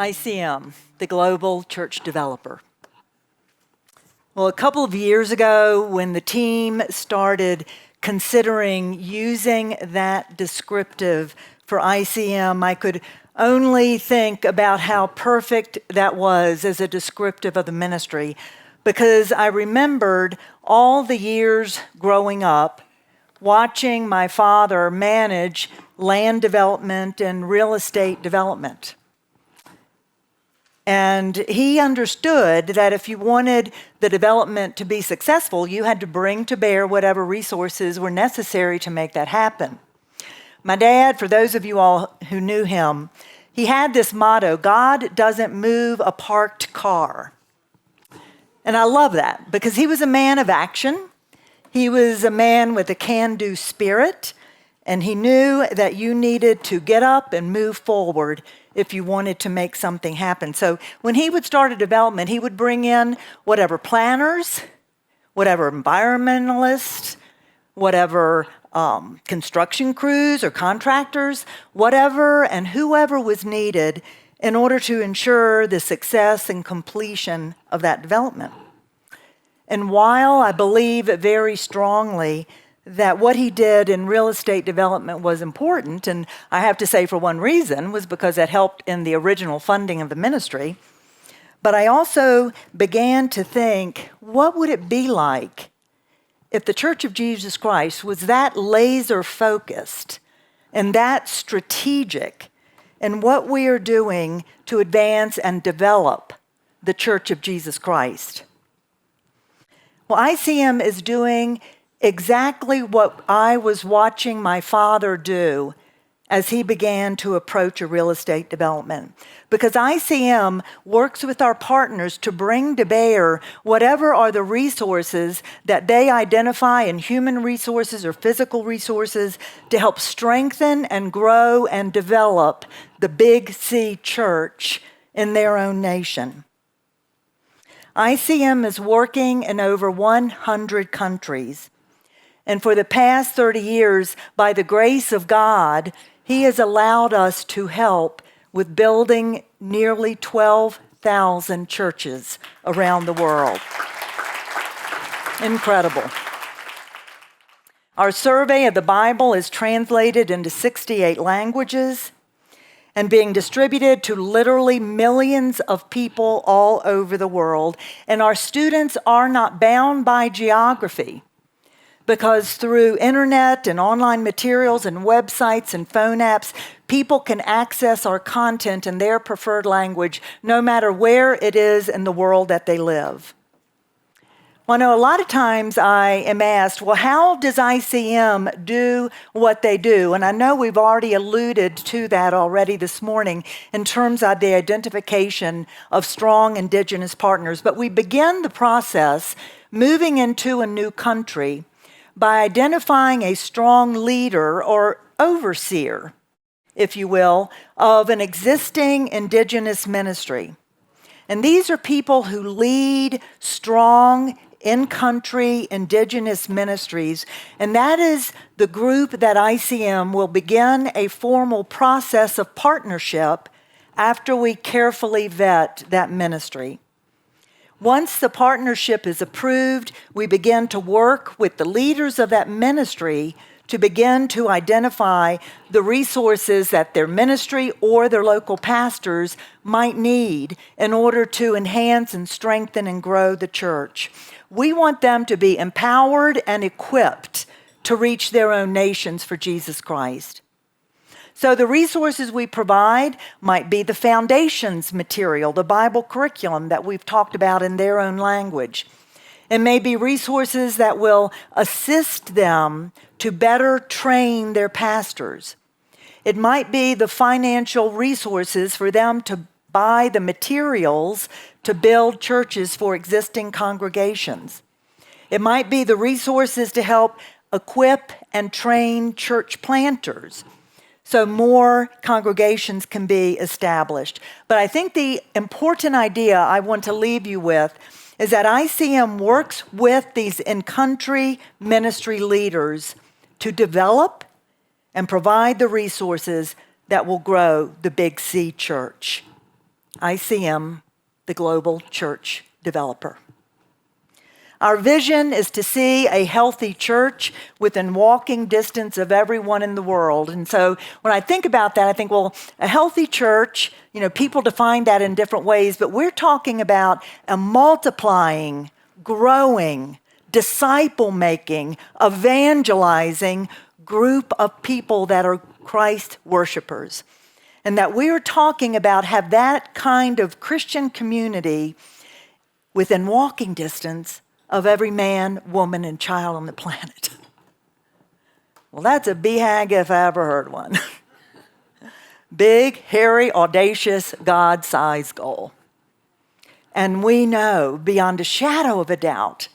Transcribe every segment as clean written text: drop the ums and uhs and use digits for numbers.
ICM, the global church developer. Well, a couple of years ago, when the team started considering using that descriptive for ICM, I could only think about how perfect that was as a descriptive of the ministry, because I remembered all the years growing up watching my father manage land development and real estate development. And he understood that if you wanted the development to be successful, you had to bring to bear whatever resources were necessary to make that happen. My dad, for those of you all who knew him, he had this motto: God doesn't move a parked car. And I love that because he was a man of action. He was a man with a can-do spirit, and he knew that you needed to get up and move forward if you wanted to make something happen. So when he would start a development, he would bring in whatever planners, whatever environmentalists, whatever construction crews or contractors, whatever and whoever was needed in order to ensure the success and completion of that development. And while I believe very strongly that what he did in real estate development was important, and I have to say for one reason, was because it helped in the original funding of the ministry, but I also began to think, what would it be like if the Church of Jesus Christ was that laser focused and that strategic in what we are doing to advance and develop the Church of Jesus Christ? Well, ICM is doing exactly what I was watching my father do as he began to approach a real estate development. Because ICM works with our partners to bring to bear whatever are the resources that they identify in human resources or physical resources to help strengthen and grow and develop the Big C church in their own nation. ICM is working in over 100 countries. And for the past 30 years, by the grace of God, He has allowed us to help with building nearly 12,000 churches around the world. Incredible. Our survey of the Bible is translated into 68 languages and being distributed to literally millions of people all over the world. And our students are not bound by geography, because through internet and online materials and websites and phone apps, people can access our content in their preferred language, no matter where it is in the world that they live. Well, I know a lot of times I am asked, well, how does ICM do what they do? And I know we've already alluded to that already this morning in terms of the identification of strong indigenous partners. But we begin the process moving into a new country by identifying a strong leader or overseer, if you will, of an existing indigenous ministry. And these are people who lead strong in-country indigenous ministries, and that is the group that ICM will begin a formal process of partnership after we carefully vet that ministry. Once the partnership is approved, we begin to work with the leaders of that ministry to begin to identify the resources that their ministry or their local pastors might need in order to enhance and strengthen and grow the church. We want them to be empowered and equipped to reach their own nations for Jesus Christ. So the resources we provide might be the foundations material, the Bible curriculum that we've talked about in their own language. It may be resources that will assist them to better train their pastors. It might be the financial resources for them to buy the materials to build churches for existing congregations. It might be the resources to help equip and train church planters so more congregations can be established. But I think the important idea I want to leave you with is that ICM works with these in-country ministry leaders to develop and provide the resources that will grow the Big C church. ICM, the global church developer. Our vision is to see a healthy church within walking distance of everyone in the world. And so when I think about that, I think, well, a healthy church, people define that in different ways, but we're talking about a multiplying, growing, disciple-making, evangelizing group of people that are Christ worshipers. And that we're talking about have that kind of Christian community within walking distance of every man, woman, and child on the planet. Well, that's a BHAG if I ever heard one. Big, hairy, audacious, God-sized goal. And we know beyond a shadow of a doubt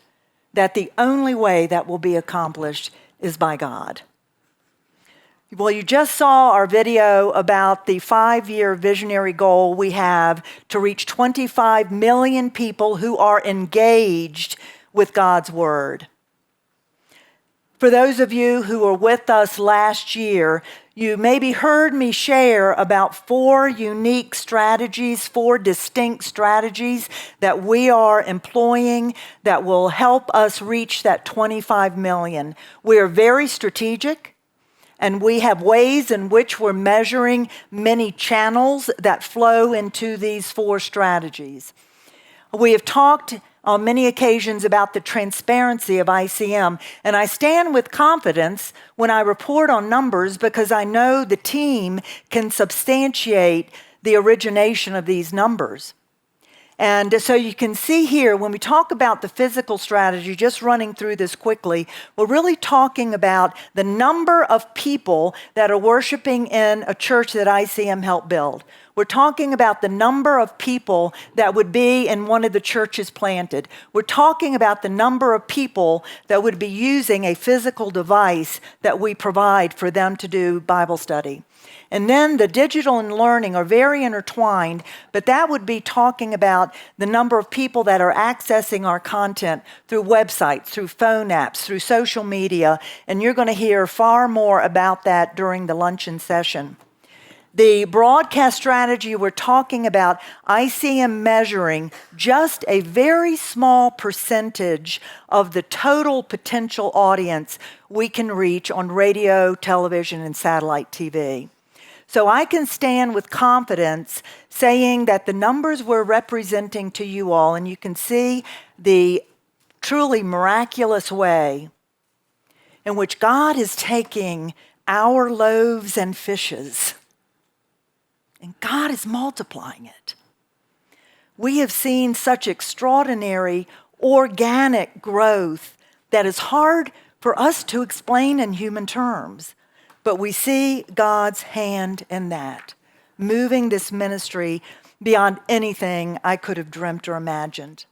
that the only way that will be accomplished is by God. Well, you just saw our video about the 5-year visionary goal we have to reach 25 million people who are engaged with God's Word. For those of you who were with us last year, you maybe heard me share about 4 unique strategies, 4 distinct strategies that we are employing that will help us reach that 25 million. We are very strategic. And we have ways in which we're measuring many channels that flow into these 4 strategies. We have talked on many occasions about the transparency of ICM, and I stand with confidence when I report on numbers because I know the team can substantiate the origination of these numbers. And so you can see here, when we talk about the physical strategy, just running through this quickly, we're really talking about the number of people that are worshiping in a church that ICM helped build. We're talking about the number of people that would be in one of the churches planted. We're talking about the number of people that would be using a physical device that we provide for them to do Bible study. And then the digital and learning are very intertwined, but that would be talking about the number of people that are accessing our content through websites, through phone apps, through social media, and you're going to hear far more about that during the luncheon session. The broadcast strategy, we're talking about ICM measuring just a very small percentage of the total potential audience we can reach on radio, television, and satellite TV. So I can stand with confidence saying that the numbers we're representing to you all, and you can see the truly miraculous way in which God is taking our loaves and fishes, and God is multiplying it. We have seen such extraordinary organic growth that is hard for us to explain in human terms. But we see God's hand in that, moving this ministry beyond anything I could have dreamt or imagined.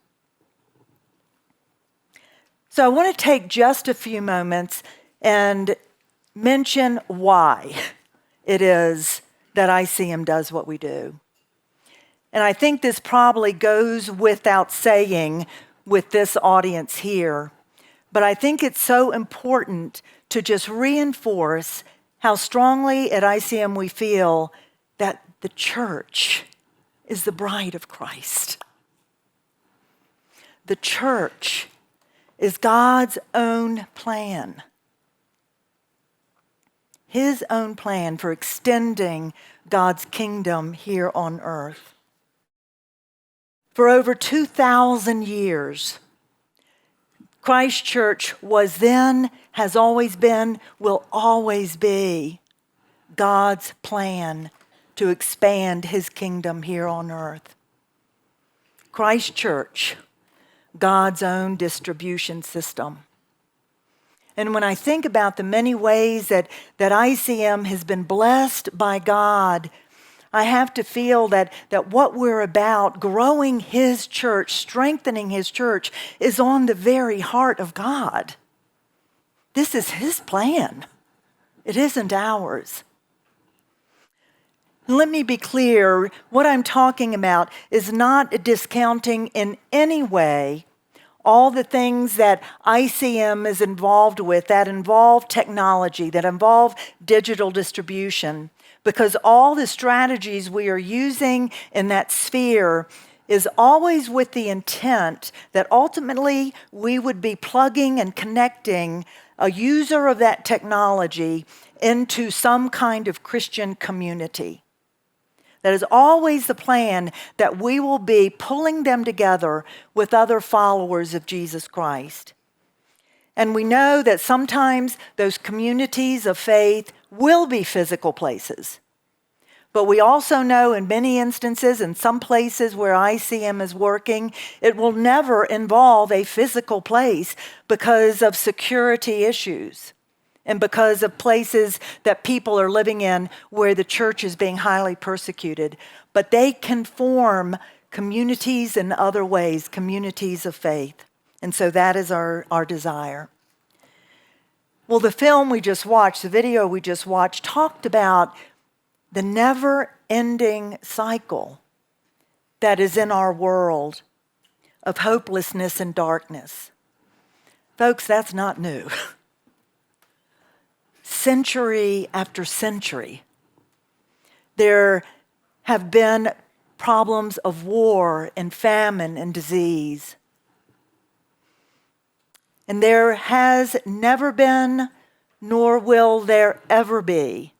So I want to take just a few moments and mention why it is that ICM does what we do. And I think this probably goes without saying with this audience here, but I think it's so important to just reinforce how strongly at ICM we feel that the church is the bride of Christ. The church is God's own plan. His own plan for extending God's kingdom here on earth. For over 2,000 years, Christ Church was then, has always been, will always be God's plan to expand his kingdom here on earth. Christ Church, God's own distribution system. And when I think about the many ways that ICM has been blessed by God, I have to feel that what we're about, growing his church, strengthening his church, is on the very heart of God. This is his plan. It isn't ours. Let me be clear, what I'm talking about is not discounting in any way all the things that ICM is involved with, that involve technology, that involve digital distribution. because all the strategies we are using in that sphere is always with the intent that ultimately we would be plugging and connecting a user of that technology into some kind of Christian community. That is always the plan, that we will be pulling them together with other followers of Jesus Christ. And we know that sometimes those communities of faith will be physical places. But we also know in many instances, in some places where ICM is working, it will never involve a physical place because of security issues and because of places that people are living in where the church is being highly persecuted. But they can form communities in other ways, communities of faith. And so that is our desire. Well, the film we just watched, the video we just watched, talked about the never-ending cycle that is in our world of hopelessness and darkness. Folks, that's not new. Century after century, there have been problems of war and famine and disease. And there has never been, nor will there ever be,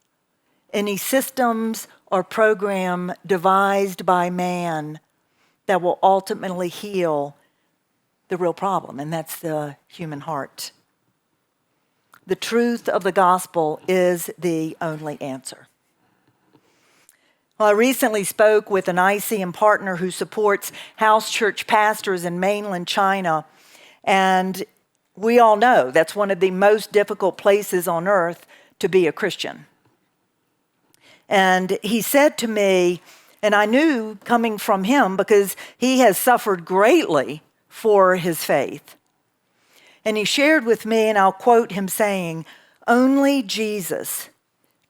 any systems or program devised by man that will ultimately heal the real problem, and that's the human heart. The truth of the gospel is the only answer. Well, I recently spoke with an ICM partner who supports house church pastors in mainland China, and we all know that's one of the most difficult places on earth to be a Christian. And he said to me, and I knew coming from him because he has suffered greatly for his faith. And he shared with me, and I'll quote him saying, "Only Jesus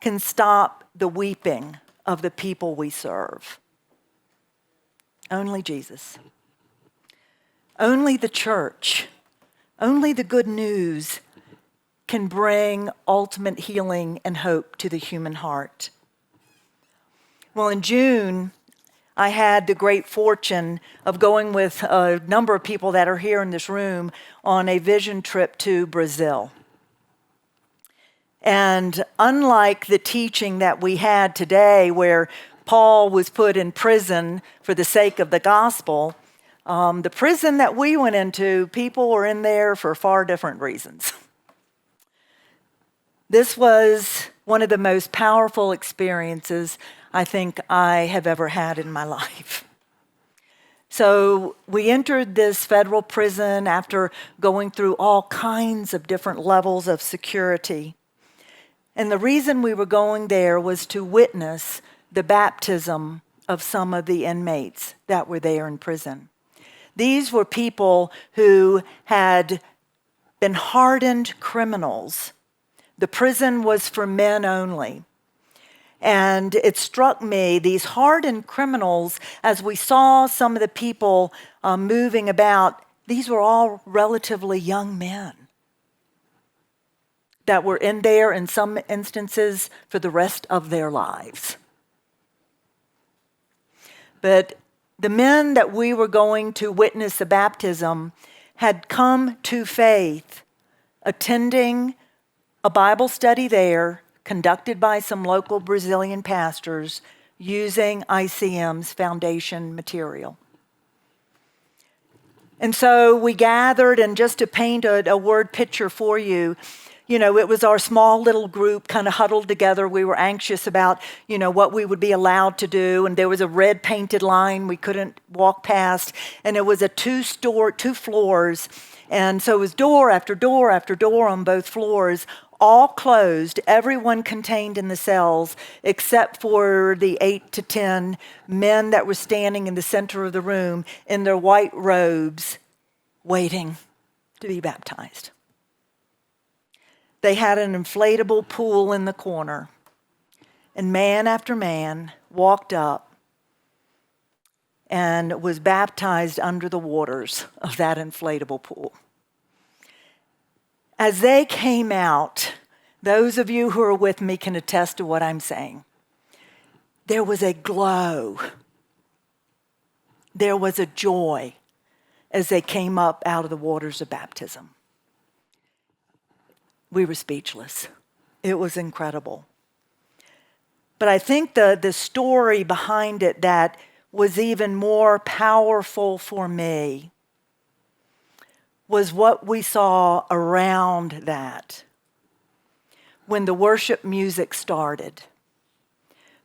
can stop the weeping of the people we serve." Only Jesus. Only the church, only the good news can bring ultimate healing and hope to the human heart. Well, in June, I had the great fortune of going with a number of people that are here in this room on a vision trip to Brazil. And unlike the teaching that we had today, where Paul was put in prison for the sake of the gospel, the prison that we went into, people were in there for far different reasons. This was one of the most powerful experiences I think I have ever had in my life. So we entered this federal prison after going through all kinds of different levels of security. And the reason we were going there was to witness the baptism of some of the inmates that were there in prison. These were people who had been hardened criminals. The prison was for men only. And it struck me, these hardened criminals, as we saw some of the people moving about, these were all relatively young men that were in there in some instances for the rest of their lives. But the men that we were going to witness the baptism had come to faith, attending a Bible study there, conducted by some local Brazilian pastors using ICM's foundation material. And so we gathered, and just to paint a word picture for you, it was our small little group kind of huddled together. We were anxious about, what we would be allowed to do. And there was a red painted line we couldn't walk past. And it was a two floors. And so it was door after door after door on both floors, all closed, everyone contained in the cells, except for the 8 to 10 men that were standing in the center of the room in their white robes, waiting to be baptized. They had an inflatable pool in the corner, and man after man walked up and was baptized under the waters of that inflatable pool. As they came out, those of you who are with me can attest to what I'm saying. there was a glow. There was a joy as they came up out of the waters of baptism. We were speechless. It was incredible. But I think the story behind it that was even more powerful for me was what we saw around that when the worship music started.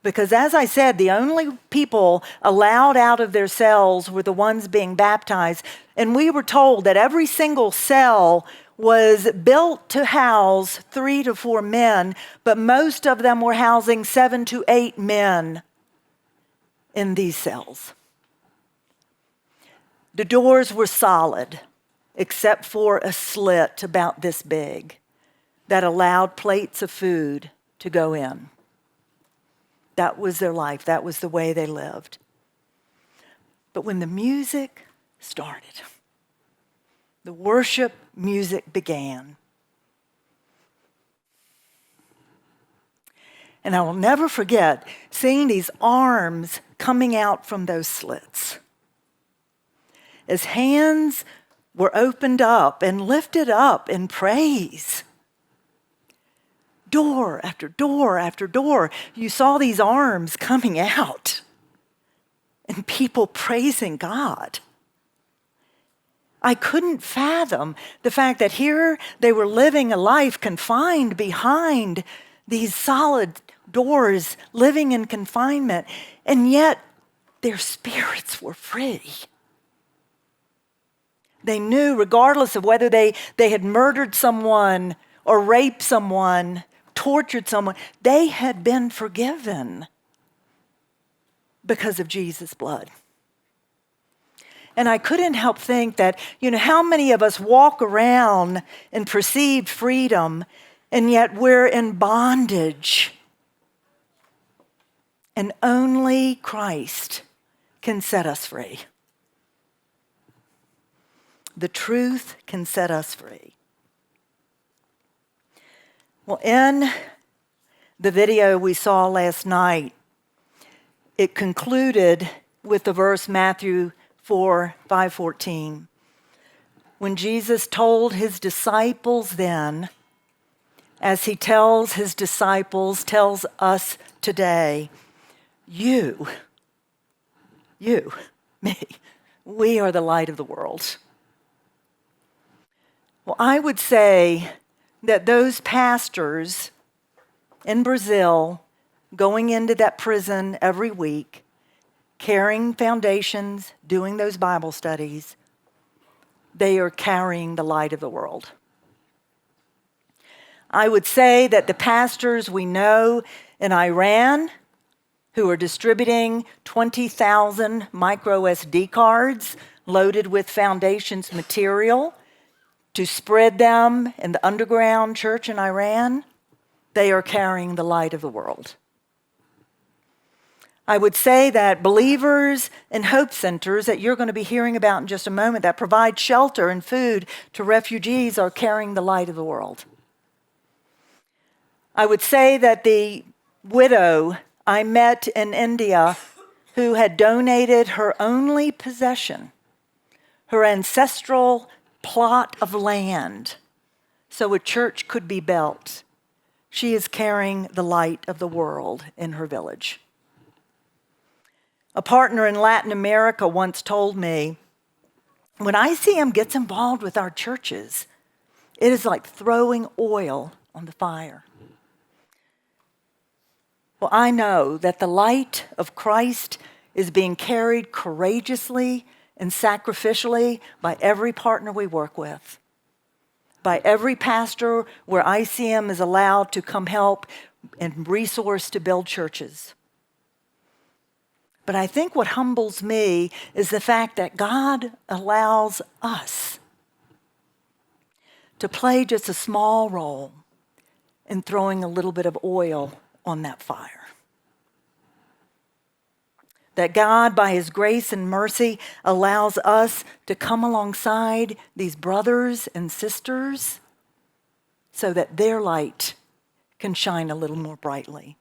Because as I said, the only people allowed out of their cells were the ones being baptized. And we were told that every single cell was built to house 3 to 4 men, but most of them were housing 7 to 8 men in these cells. The doors were solid, except for a slit about this big that allowed plates of food to go in. That was their life. That was the way they lived. But when the music started, the worship music began. And I will never forget seeing these arms coming out from those slits. As hands were opened up and lifted up in praise. Door after door after door, you saw these arms coming out and people praising God. I couldn't fathom the fact that here they were living a life confined behind these solid doors, living in confinement, and yet their spirits were free. They knew, regardless of whether they had murdered someone or raped someone, tortured someone, they had been forgiven because of Jesus' blood. And I couldn't help think that, how many of us walk around in perceived freedom and yet we're in bondage. And only Christ can set us free. The truth can set us free. Well, in the video we saw last night, it concluded with the verse Matthew 5:14. When Jesus told his disciples then, as he tells his disciples, tells us today, you, me, we are the light of the world. Well, I would say that those pastors in Brazil going into that prison every week, carrying foundations, doing those Bible studies, they are carrying the light of the world. I would say that the pastors we know in Iran who are distributing 20,000 micro SD cards loaded with foundations material to spread them in the underground church in Iran, they are carrying the light of the world. I would say that believers in hope centers that you're going to be hearing about in just a moment that provide shelter and food to refugees are carrying the light of the world. I would say that the widow I met in India who had donated her only possession, her ancestral plot of land, so a church could be built, she is carrying the light of the world in her village. A partner in Latin America once told me, when ICM gets involved with our churches, it is like throwing oil on the fire. Well, I know that the light of Christ is being carried courageously and sacrificially by every partner we work with, by every pastor where ICM is allowed to come help and resource to build churches. But I think what humbles me is the fact that God allows us to play just a small role in throwing a little bit of oil on that fire. That God, by his grace and mercy, allows us to come alongside these brothers and sisters so that their light can shine a little more brightly.